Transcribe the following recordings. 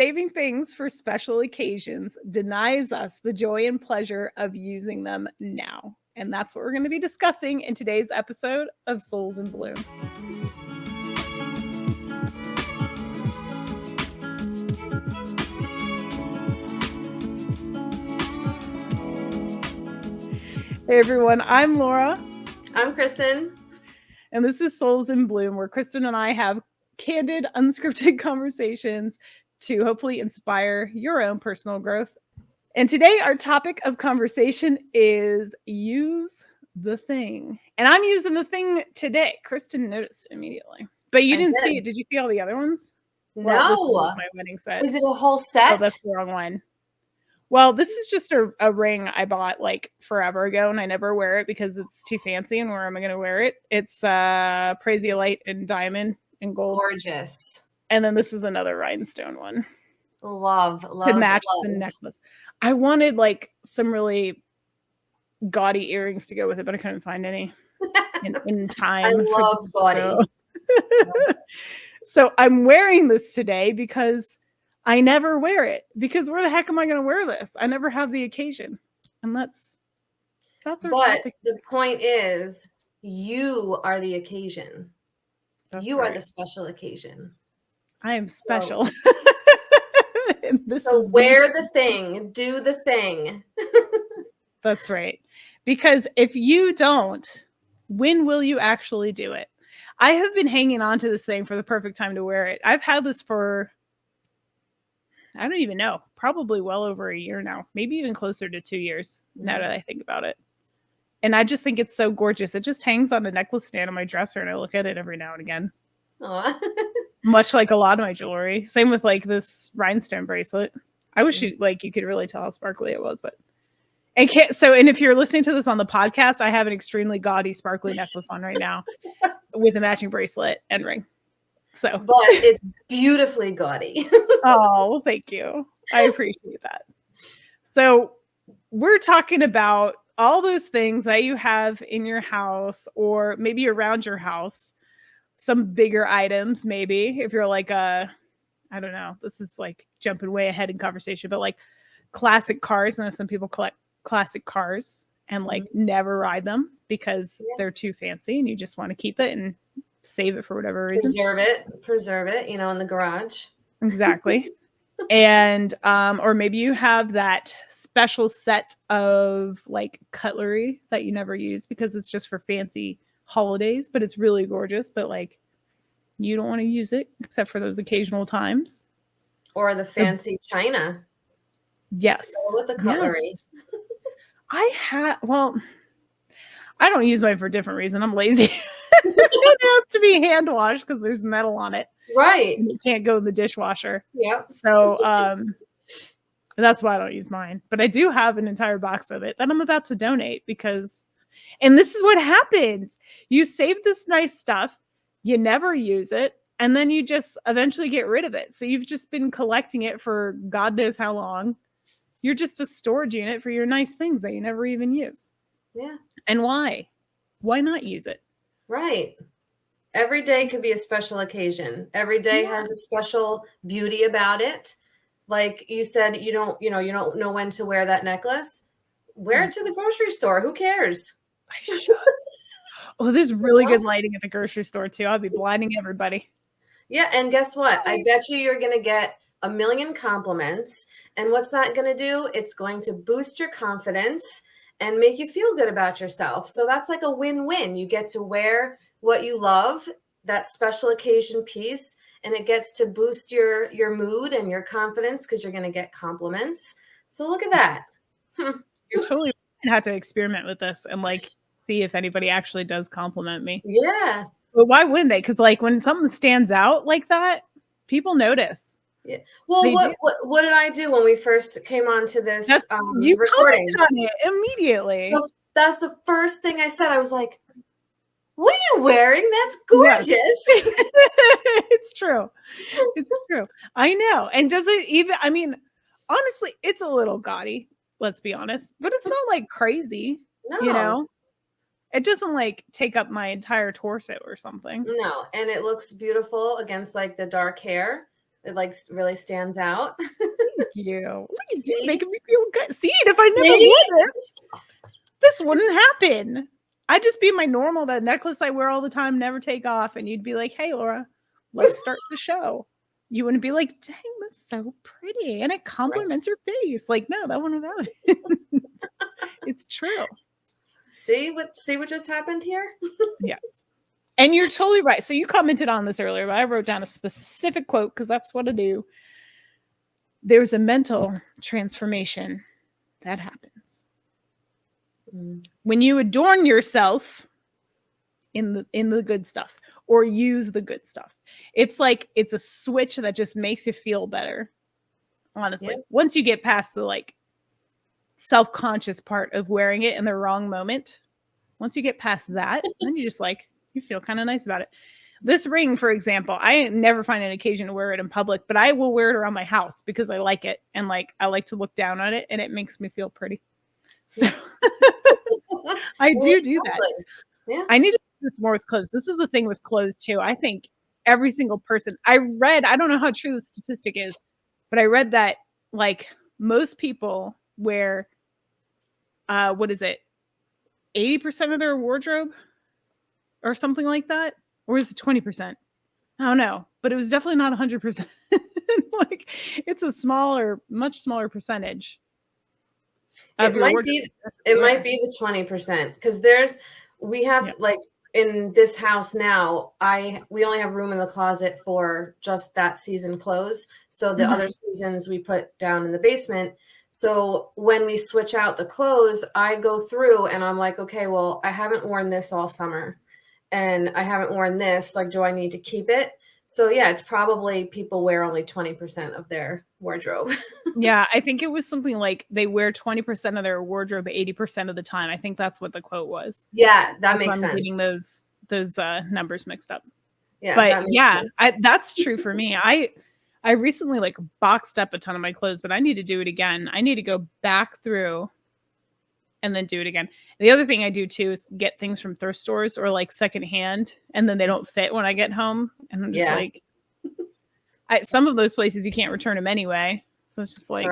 saving things for special occasions denies us the joy and pleasure of using them now. And that's what we're going to be discussing in today's episode of Souls in Bloom. Hey everyone, I'm Laura. I'm Kristen. And this is Souls in Bloom, where Kristen and I have candid, unscripted conversations to hopefully inspire your own personal growth. And today our topic of conversation is use the thing. And I'm using the thing today. Kristen noticed immediately. But you didn't see it. Did you see all the other ones? No. Well, this is my wedding set. Is it a whole set? Oh, that's the wrong one. Well, this is just a ring I bought like forever ago, and I never wear it because it's too fancy. And where am I going to wear it? It's Prasiolite and diamond and gold. Gorgeous. And then this is another rhinestone one. Love. To match the necklace. I wanted like some really gaudy earrings to go with it, but I couldn't find any in time. I love gaudy. So I'm wearing this today because I never wear it, because where the heck am I going to wear this? I never have the occasion. And that's our topic. The point is, you are the occasion. You are the special occasion. I am special. So wear the thing, do the thing. That's right. Because if you don't, when will you actually do it? I have been hanging on to this thing for the perfect time to wear it. I've had this for, I don't even know, probably well over a year now, maybe even closer to 2 years now that I think about it. And I just think it's so gorgeous. It just hangs on a necklace stand on my dresser, and I look at it every now and again. Much like a lot of my jewelry. Same with like this rhinestone bracelet. I wish you could really tell how sparkly it was, but and if you're listening to this on the podcast, I have an extremely gaudy sparkly necklace on right now with a matching bracelet and ring. So, but it's beautifully gaudy. Oh, well, thank you. I appreciate that. So we're talking about all those things that you have in your house or maybe around your house. Some bigger items, maybe, if you're like I don't know, this is like jumping way ahead in conversation, but like classic cars. And some people collect classic cars and like never ride them because they're too fancy and you just want to keep it and save it for whatever reason. Preserve it, in the garage. Exactly. And, or maybe you have that special set of like cutlery that you never use because it's just for fancy holidays, but it's really gorgeous, but like you don't want to use it except for those occasional times. Or the fancy china. Yes. With the cutlery. Yes. I don't use mine for a different reason. I'm lazy. It has to be hand washed because there's metal on it. Right. And it can't go in the dishwasher. Yeah. So that's why I don't use mine. But I do have an entire box of it that I'm about to donate because, and this is what happens. You save this nice stuff, you never use it, and then you just eventually get rid of it. So you've just been collecting it for God knows how long. You're just a storage unit for your nice things that you never even use. Yeah. And why? Why not use it? Right. Every day could be a special occasion. Every day has a special beauty about it. Like you said, you don't know when to wear that necklace. Wear it to the grocery store. Who cares? I should. Oh, there's really good lighting at the grocery store too. I'll be blinding everybody. Yeah, and guess what? I bet you're going to get a million compliments. And what's that going to do? It's going to boost your confidence and make you feel good about yourself. So that's like a win-win. You get to wear what you love, that special occasion piece, and it gets to boost your mood and your confidence because you're going to get compliments. So look at that. You're totally going to have to experiment with this and like see if anybody actually does compliment me. Yeah. But why wouldn't they? Because like when something stands out like that, people notice. Yeah. Well, what did I do when we first came on to this you recording? Commented on it immediately. That's the first thing I said. I was like, what are you wearing? That's gorgeous. Yes. It's true. It's true. I know. And does it even, I mean, honestly, it's a little gaudy, let's be honest, but it's not like crazy, No. It doesn't like take up my entire torso or something. No. And it looks beautiful against like the dark hair. It like really stands out. Thank you. Look at you See? making me feel good. See, if I never See? wore this wouldn't happen. I'd just be my normal, that necklace I wear all the time, never take off, and you'd be like, "Hey, Laura, let's start the show." You wouldn't be like, "Dang, that's so pretty, and it compliments your face." Like, no, that wouldn't have happened. It's true. See what just happened here? Yes. And you're totally right. So you commented on this earlier, but I wrote down a specific quote because that's what I do. There's a mental transformation that happens when you adorn yourself in the good stuff or use the good stuff. It's like it's a switch that just makes you feel better. Honestly, once you get past the like self-conscious part of wearing it in the wrong moment, once you get past that, then you just like you feel kind of nice about it. This ring, for example, I never find an occasion to wear it in public, but I will wear it around my house because I like it and like I like to look down on it and it makes me feel pretty. So I do that. Yeah. I need to do this more with clothes. This is the thing with clothes too. I think every single person I don't know how true the statistic is, but I read that like most people wear what is it? 80% of their wardrobe or something like that? Or is it 20%? I don't know, but it was definitely not 100%. Like it's a much smaller percentage. It might be the 20% because we have like in this house now, we only have room in the closet for just that season clothes. So the other seasons we put down in the basement. So when we switch out the clothes, I go through and I'm like, okay, well, I haven't worn this all summer and I haven't worn this. Like, do I need to keep it? So yeah, it's probably people wear only 20% of their wardrobe. Yeah, I think it was something like they wear 20% of their wardrobe 80% of the time. I think that's what the quote was. Yeah, that makes sense. I'm getting those numbers mixed up. Yeah, but yeah, that's true for me. I recently like boxed up a ton of my clothes, but I need to do it again. I need to go back through and then do it again. The other thing I do too is get things from thrift stores or like secondhand, and then they don't fit when I get home, and I'm just like, some of those places you can't return them anyway, so it's just like,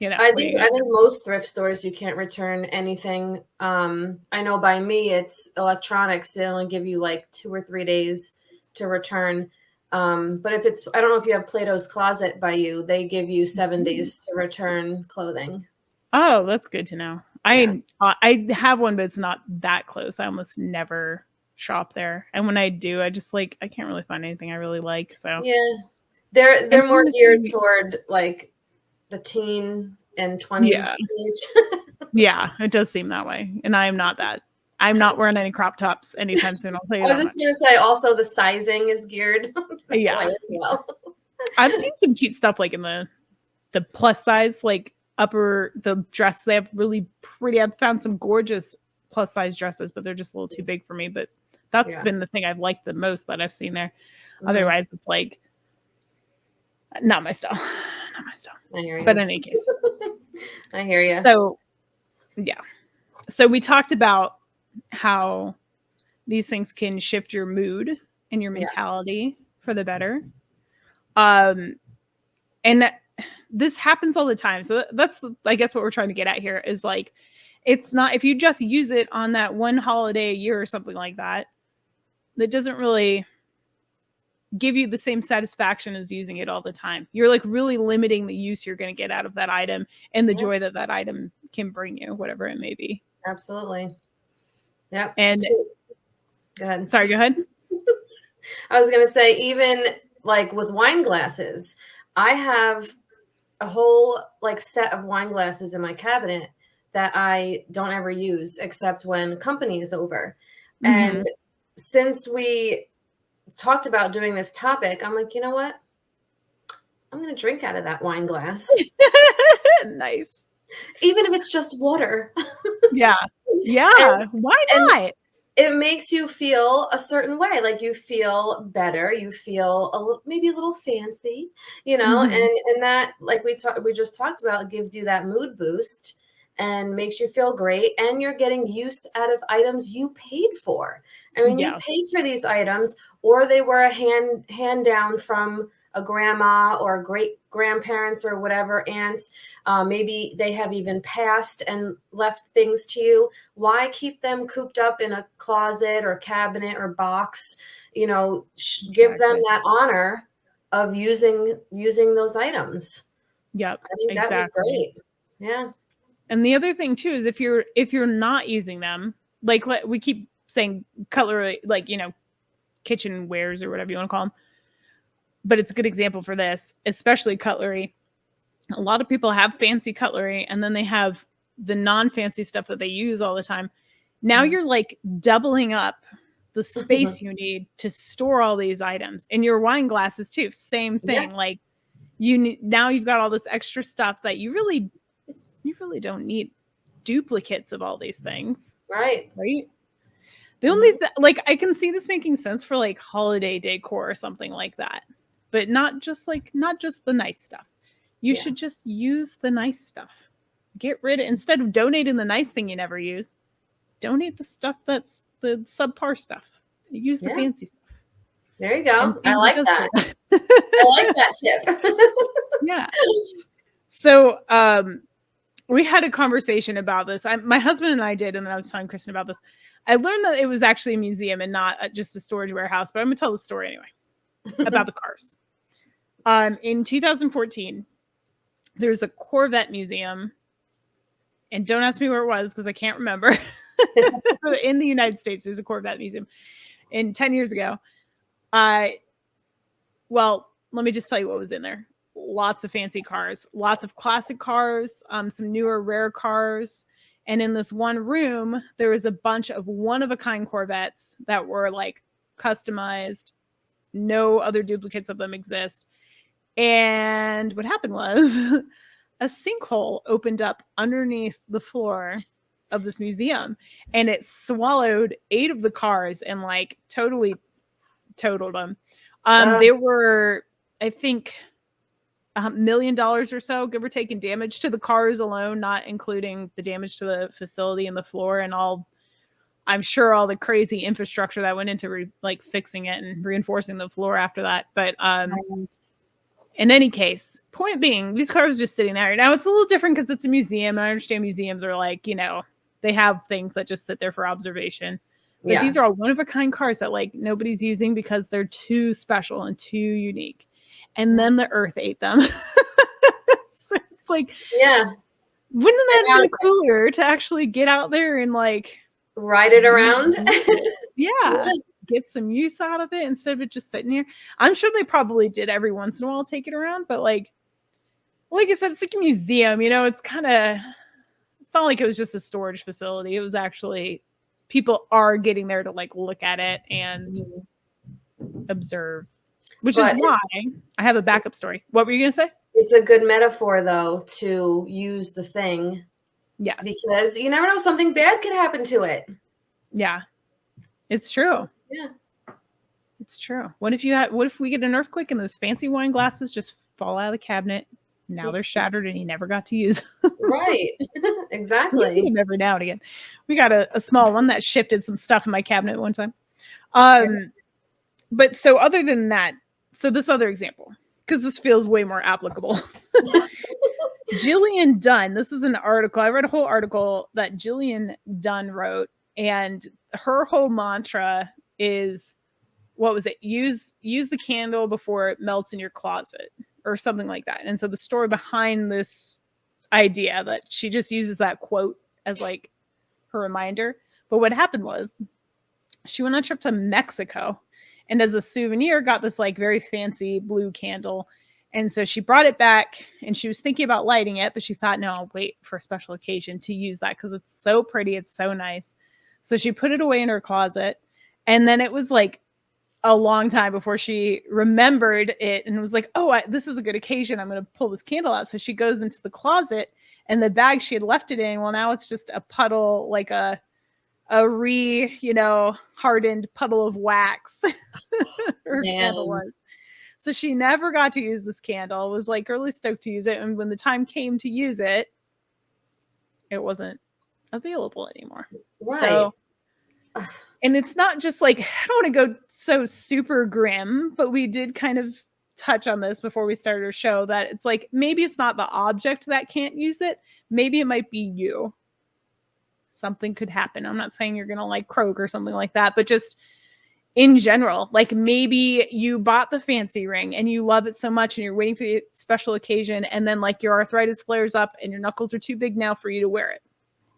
you know. I think most thrift stores you can't return anything. I know by me it's electronics. They only give you like 2 or 3 days to return. But if it's, I don't know if you have Plato's Closet by you, they give you 7 days to return clothing. Oh, that's good to know. Yes. I have one, but it's not that close. I almost never shop there, and when I do, I just like I can't really find anything I really like. So yeah, they're more geared toward like the teen and 20s age. Yeah, it does seem that way, and I am not that. I'm not wearing any crop tops anytime soon. I'll tell you that. I was just gonna say, also the sizing is geared that way as well. I've seen some cute stuff like in the plus size, like the dress. They have really pretty. I've found some gorgeous plus size dresses, but they're just a little too big for me. But that's been the thing I've liked the most that I've seen there. Otherwise, it's like not my style. Not my style. I hear you. But in any case, I hear you. So yeah. So we talked about how these things can shift your mood and your mentality for the better. And this happens all the time. So that's, I guess, what we're trying to get at here is like, it's not, if you just use it on that one holiday a year or something like that, that doesn't really give you the same satisfaction as using it all the time. You're like really limiting the use you're going to get out of that item and the joy that item can bring you, whatever it may be. Absolutely. Yep. And go ahead. Sorry, go ahead. I was going to say, even like with wine glasses, I have a whole like set of wine glasses in my cabinet that I don't ever use except when company is over. And since we talked about doing this topic, I'm like, you know what? I'm going to drink out of that wine glass. Nice. Even if it's just water. Yeah. Why not? It makes you feel a certain way. Like you feel better. You feel maybe a little fancy, you know, and that, like we just talked about, gives you that mood boost and makes you feel great. And you're getting use out of items you paid for. I mean, you paid for these items, or they were a hand down from a grandma or great grandparents or whatever, aunts, maybe they have even passed and left things to you. Why keep them cooped up in a closet or cabinet or box? You know, give them that honor of using those items. Yep. I think that would be great. Yeah. And the other thing too is if you're not using them, like we keep saying cutlery, like, you know, kitchen wares or whatever you want to call them, but it's a good example for this, especially cutlery. A lot of people have fancy cutlery and then they have the non-fancy stuff that they use all the time. Now you're like doubling up the space you need to store all these items. And your wine glasses too, same thing. Yeah. Like now you've got all this extra stuff that you really don't need duplicates of all these things. Right. The only like I can see this making sense for like holiday decor or something like that, but not just the nice stuff. You should just use the nice stuff. Get rid of, instead of donating the nice thing you never use, donate the stuff that's the subpar stuff. Use the fancy stuff. There you go. I like that. I like that tip. Yeah. So we had a conversation about this. My husband and I did, and then I was telling Kristen about this. I learned that it was actually a museum and not just a storage warehouse, but I'm going to tell the story anyway about the cars. In 2014, there's a Corvette museum, and don't ask me where it was because I can't remember. In the United States, there's a Corvette museum. And 10 years ago, well, let me just tell you what was in there. Lots of fancy cars, lots of classic cars, some newer rare cars. And in this one room, there was a bunch of one-of-a-kind Corvettes that were like customized. No other duplicates of them exist. And what happened was a sinkhole opened up underneath the floor of this museum, and it swallowed 8 of the cars and like totally totaled them. They were, I think, $1 million or so, give or take, in damage to the cars alone, not including the damage to the facility and the floor and all. I'm sure all the crazy infrastructure that went into like fixing it and reinforcing the floor after that. But in any case, point being, these cars are just sitting there. Now it's a little different because it's a museum. I understand museums are like, you know, they have things that just sit there for observation. But these are all one-of-a-kind cars that like nobody's using because they're too special and too unique. And then the earth ate them. So it's like, wouldn't that be cooler to actually get out there and like ride it around? Get some use out of it instead of it just sitting here. I'm sure they probably did every once in a while take it around, but like I said, it's like a museum, you know, it's not like it was just a storage facility. It was actually, people are getting there to like look at it and observe. Which is why I have a backup story. What were you going to say? It's a good metaphor, though, to use the thing. Yes. Because you never know, something bad could happen to it. Yeah. It's true. Yeah. It's true. What if we get an earthquake and those fancy wine glasses just fall out of the cabinet? Now they're shattered and you never got to use them. Right. Exactly. You every now and again. We got a small one that shifted some stuff in my cabinet one time. But so other than that, so this other example, because this feels way more applicable. Jillian Dunn, this is an article. I read a whole article that Jillian Dunn wrote, and her whole mantra is, what was it? Use the candle before it melts in your closet or something like that. And so the story behind this idea that she just uses that quote as like her reminder. But what happened was she went on a trip to Mexico, and as a souvenir got this like very fancy blue candle. And so she brought it back and she was thinking about lighting it, but she thought, no, I'll wait for a special occasion to use that because it's so pretty. It's so nice. So she put it away in her closet. And then it was like a long time before she remembered it and was like, oh, this is a good occasion. I'm going to pull this candle out. So she goes into the closet, and the bag she had left it in, well, now it's just a puddle, like a hardened puddle of wax. Her candle was. So she never got to use this candle. Was like really stoked to use it. And when the time came to use it, it wasn't available anymore. Right. So, and it's not just like, I don't want to go so super grim, but we did kind of touch on this before we started our show, that it's like, maybe it's not the object that can't use it. Maybe it might be you. Something could happen. I'm not saying you're going to like croak or something like that, but just in general, like maybe you bought the fancy ring and you love it so much and you're waiting for the special occasion, and then like your arthritis flares up and your knuckles are too big now for you to wear it,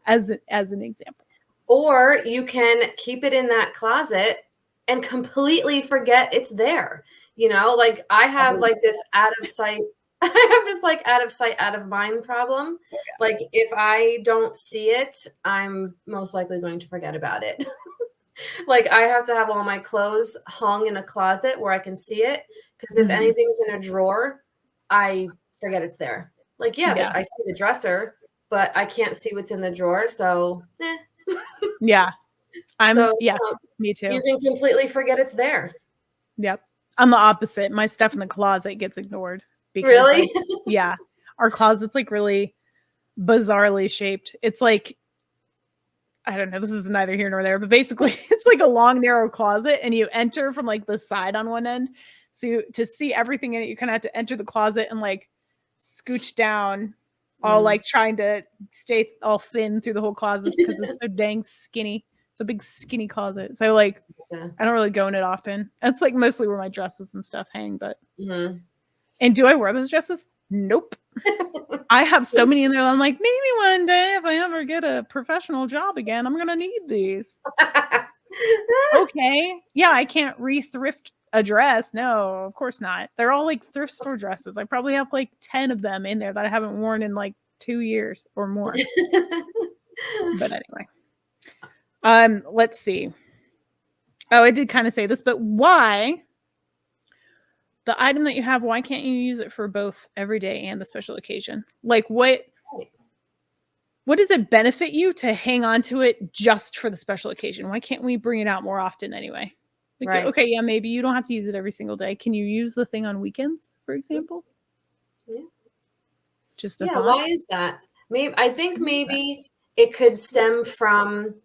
as an example. Or you can keep it in that closet and completely forget it's there. You know, like I have like this out of sight, I have this like out of sight, out of mind problem. Like if I don't see it, I'm most likely going to forget about it. Like I have to have all my clothes hung in a closet where I can see it. Because if anything's in a drawer, I forget it's there. Like, yeah. I see the dresser, but I can't see what's in the drawer. So, Yeah. Me too. You can completely forget it's there. Yep. I'm the opposite. My stuff in the closet gets ignored. Because, really? Yeah. Our closet's like really bizarrely shaped. It's like, I don't know, this is neither here nor there, but basically it's like a long, narrow closet, and you enter from like the side on one end. So to see everything in it, you kind of have to enter the closet and like scooch down, all like trying to stay all thin through the whole closet because it's so dang skinny. It's a big skinny closet. So like, I don't really go in it often. It's like mostly where my dresses and stuff hang, but. And do I wear those dresses? Nope. I have so many in there. I'm like, maybe one day if I ever get a professional job again, I'm going to need these. Okay. Yeah, I can't re-thrift a dress. No, of course not. They're all like thrift store dresses. I probably have like 10 of them in there that I haven't worn in like 2 years or more. But anyway. Let's see. Oh, I did kind of say this, but why the item that you have, why can't you use it for both every day and the special occasion? Like what does it benefit you to hang on to it just for the special occasion? Why can't we bring it out more often anyway? Like, okay, yeah, maybe you don't have to use it every single day. Can you use the thing on weekends, for example? Yeah. Just a thought. Why is that? I think maybe it could stem from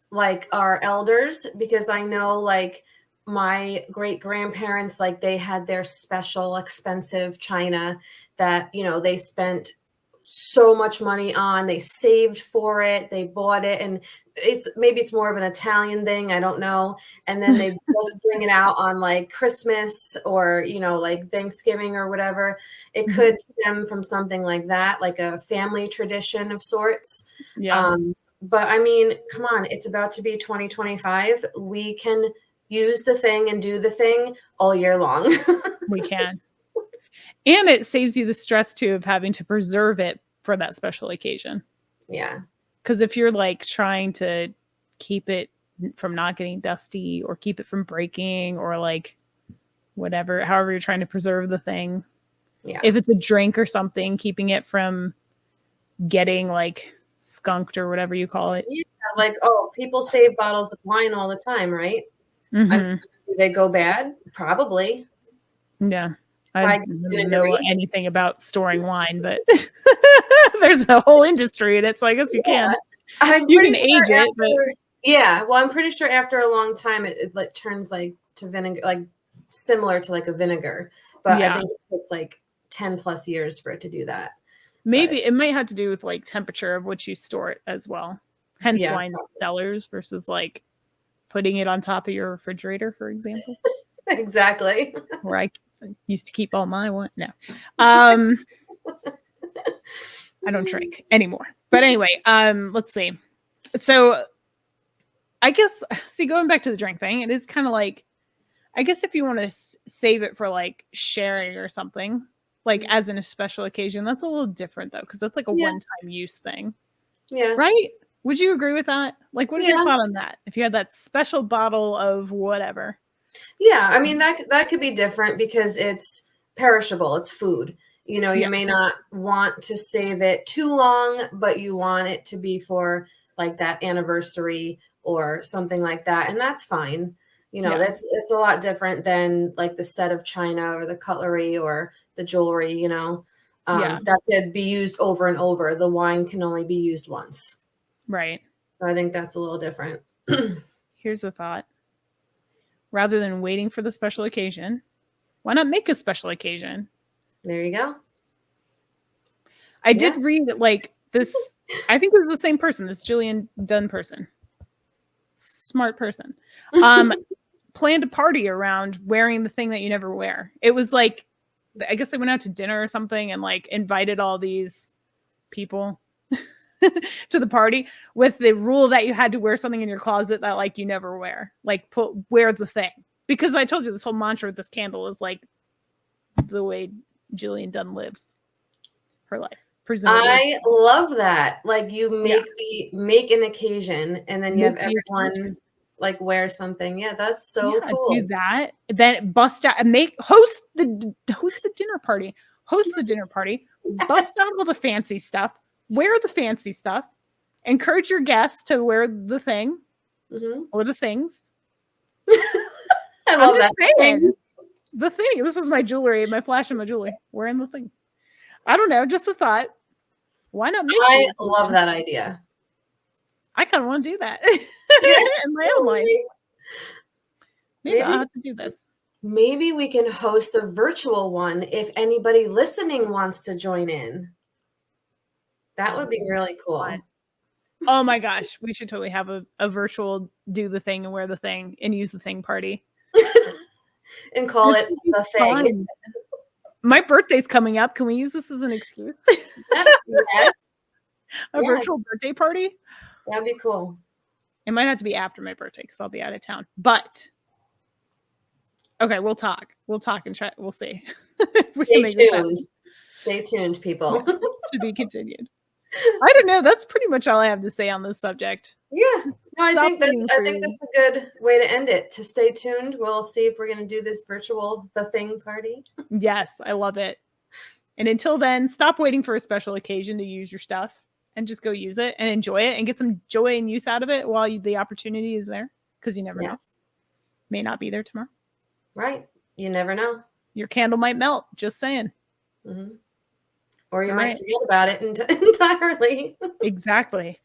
like our elders, because I know like my great grandparents, like they had their special expensive china that, you know, they spent so much money on, they saved for it, they bought it, and maybe it's more of an Italian thing, I don't know. And then they just bring it out on like Christmas or, you know, like Thanksgiving or whatever. It could stem from something like that, like a family tradition of sorts. Yeah. But I mean, come on, it's about to be 2025. We can use the thing and do the thing all year long. We can. And it saves you the stress too of having to preserve it for that special occasion. Yeah. Because if you're like trying to keep it from not getting dusty or keep it from breaking or like whatever, however you're trying to preserve the thing. Yeah. If it's a drink or something, keeping it from getting like skunked or whatever you call it. Yeah, like, oh, people save bottles of wine all the time, right? Do they go bad? Probably. Yeah. I don't know anything about storing wine, but there's a whole industry in it, so I guess you can. You can age it, but yeah. Well, I'm pretty sure after a long time, it like turns like to vinegar, like similar to like a vinegar. But I think it takes like 10 plus years for it to do that. Maybe it might have to do with like temperature of which you store it as well. Hence wine cellars versus like putting it on top of your refrigerator, for example. Exactly. Where I used to keep all my wine. No. I don't drink anymore. But anyway, let's see. So I guess, going back to the drink thing, it is kind of like, I guess if you want to save it for like sharing or something, like as in a special occasion, that's a little different though, because that's like a one-time use thing. Yeah. Right? Would you agree with that? Like, what is your thought on that? If you had that special bottle of whatever. Yeah, I mean, that could be different because it's perishable. It's food. You know, you may not want to save it too long, but you want it to be for like that anniversary or something like that. And that's fine. You know, it's a lot different than like the set of china or the cutlery or the jewelry, you know, that could be used over and over. The wine can only be used once. Right. So I think that's a little different. Here's the thought. Rather than waiting for the special occasion, Why not make a special occasion? There you go. I did read like this. I think it was the same person, this Jillian Dunn person. Smart person. Planned a party around wearing the thing that you never wear. It was like, I guess they went out to dinner or something and like invited all these people to the party with the rule that you had to wear something in your closet that like you never wear. Like wear the thing. Because I told you this whole mantra with this candle is like the way Jillian Dunn lives her life. Presumably. I love that. Like you make an occasion and then you have everyone like wear something. Yeah, that's so cool. Do that. Then bust out and host the dinner party. Host the dinner party. Bust out all the fancy stuff. Wear the fancy stuff. Encourage your guests to wear the thing or the things. I love that. The thing. This is my jewelry, my flash and my jewelry. Wearing the thing. I don't know. Just a thought. Why not make I love that idea. I kind of want to do that in my own life. Maybe I'll have to do this. Maybe we can host a virtual one if anybody listening wants to join in. That would be really cool. Oh my gosh. We should totally have a virtual do the thing and wear the thing and use the thing party. And call it the thing. Fun. My birthday's coming up. Can we use this as an excuse? Yes. A virtual birthday party? That'd be cool. It might have to be after my birthday because I'll be out of town. But okay, we'll talk. We'll talk and try. We'll see. Stay tuned. Stay tuned, people. To be continued. I don't know. That's pretty much all I have to say on this subject. Yeah. No, I think that's a good way to end it. To stay tuned. We'll see if we're going to do this virtual the thing party. Yes, I love it. And until then, stop waiting for a special occasion to use your stuff and just go use it and enjoy it and get some joy and use out of it while the opportunity is there, because you never know. May not be there tomorrow. Right. You never know. Your candle might melt. Just saying. Mm-hmm. Or you might forget about it entirely. Exactly.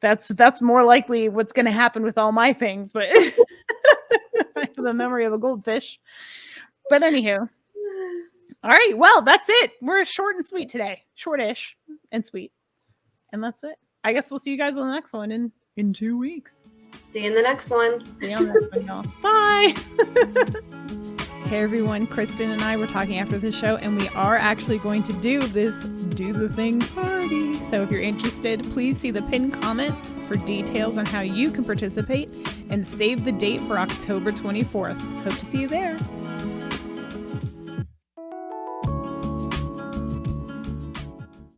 That's more likely what's going to happen with all my things, but I have the memory of a goldfish. But anywho. All right. Well, that's it. We're short and sweet today. Shortish and sweet. And that's it. I guess we'll see you guys on the next one in 2 weeks. See you in the next one. See you on the next one, y'all. Bye. Hey everyone, Kristen and I were talking after the show, and we are actually going to do this Do the Thing party. So if you're interested, please see the pinned comment for details on how you can participate and save the date for October 24th. Hope to see you there.